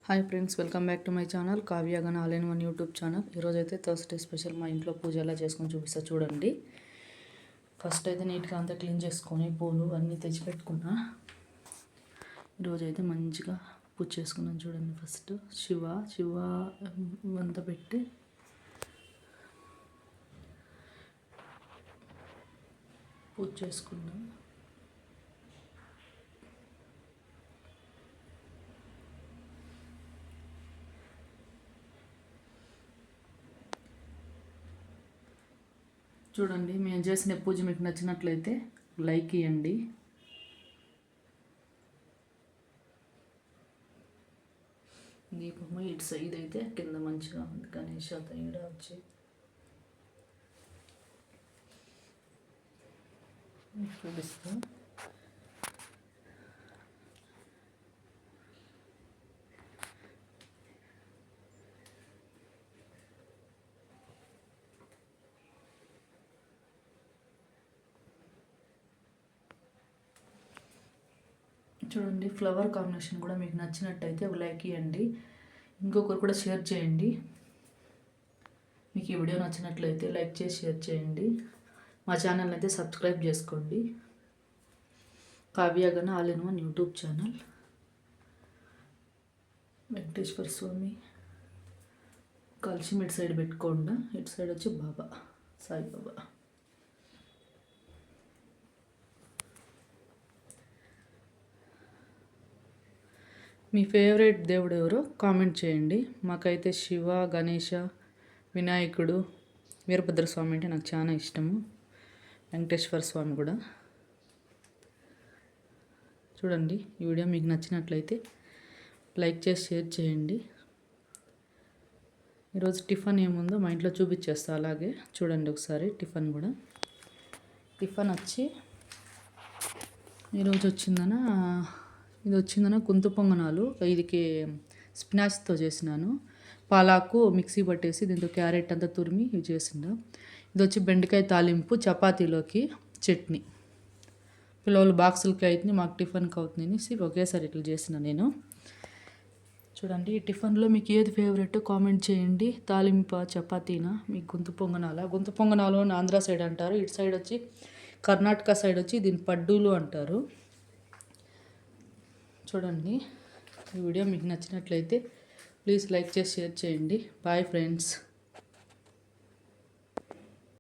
Hi friends, welcome back to my channel Kavya Gana all in one YouTube channel. ఈరోజు అయితే Thursday special మా ఇంట్లో పూజ ఎలా చేసుకొని చూపిస్తా చూడండి. ఫస్ట్ అయితే నీట్గా అంతా క్లీన్ చేసుకొని పూలు అన్నీ తెచ్చిపెట్టుకున్నా. ఈరోజు అయితే మంచిగా పూజ చేసుకున్నాను చూడండి. ఫస్ట్ శివ అంతా పెట్టి పూజ చేసుకున్నాం. చూడండి, మేము చేసిన పూజ మీకు నచ్చినట్లయితే లైక్ ఇవ్వండి. దీపము ఇటు సైడ్ అయితే కింద మంచిగా ఉంది. గణేష్ ఈడ వచ్చి చూపిస్తా. చూడండి, ఫ్లవర్ కాంబినేషన్ కూడా మీకు నచ్చినట్టయితే ఒక లైక్ ఇవ్వండి. ఇంకొకరు కూడా షేర్ చేయండి. మీకు ఈ వీడియో నచ్చినట్లయితే లైక్ చేసి షేర్ చేయండి. మా ఛానల్ అయితే సబ్స్క్రైబ్ చేసుకోండి. Kavya Gana all in one YouTube channel. Venkateswara Swamy కలిసి ఇటు సైడ్ పెట్టుకోండి. ఇటు సైడ్ వచ్చి బాబా సాయిబాబా. మీ ఫేవరెట్ దేవుడు ఎవరో కామెంట్ చేయండి. మాకైతే శివ, గణేష, వినాయకుడు, వీరభద్ర స్వామి అంటే నాకు చాలా ఇష్టము. వెంకటేశ్వర స్వామి కూడా. చూడండి, ఈ వీడియో మీకు నచ్చినట్లయితే లైక్ చేసి షేర్ చేయండి. ఈరోజు టిఫిన్ ఏముందో మా ఇంట్లో చూపించేస్తా. అలాగే చూడండి ఒకసారి టిఫిన్ కూడా. టిఫిన్ వచ్చి ఈరోజు ఇది వచ్చిందన గుంత పొంగనాలు. ఇదికి స్పినాచ్తో చేసినాను. పాలాకు మిక్సీ పట్టేసి దీంతో క్యారెట్ అంతా తురిమి ఇవి చేసిండ. ఇది వచ్చి బెండకాయ తాలింపు, చపాతీలోకి చట్నీ. పిల్లలు బాక్సులకి అవుతుంది, మాకు టిఫిన్కి అవుతుంది అనేసి ఒకేసారి ఇట్లా చేసిన నేను. చూడండి, ఈ టిఫిన్లో మీకు ఏది ఫేవరెట్ కామెంట్ చేయండి. తాలింప, చపాతీనా, మీకు గుంత పొంగనాలు అని ఆంధ్ర సైడ్ అంటారు. ఇటు సైడ్ వచ్చి కర్ణాటక సైడ్ వచ్చి దీన్ని పడ్డూలు అంటారు. చూడండి, ఈ వీడియో మీకు నచ్చినట్లయితే ప్లీజ్ లైక్ చేసి షేర్ చేయండి. Bye friends.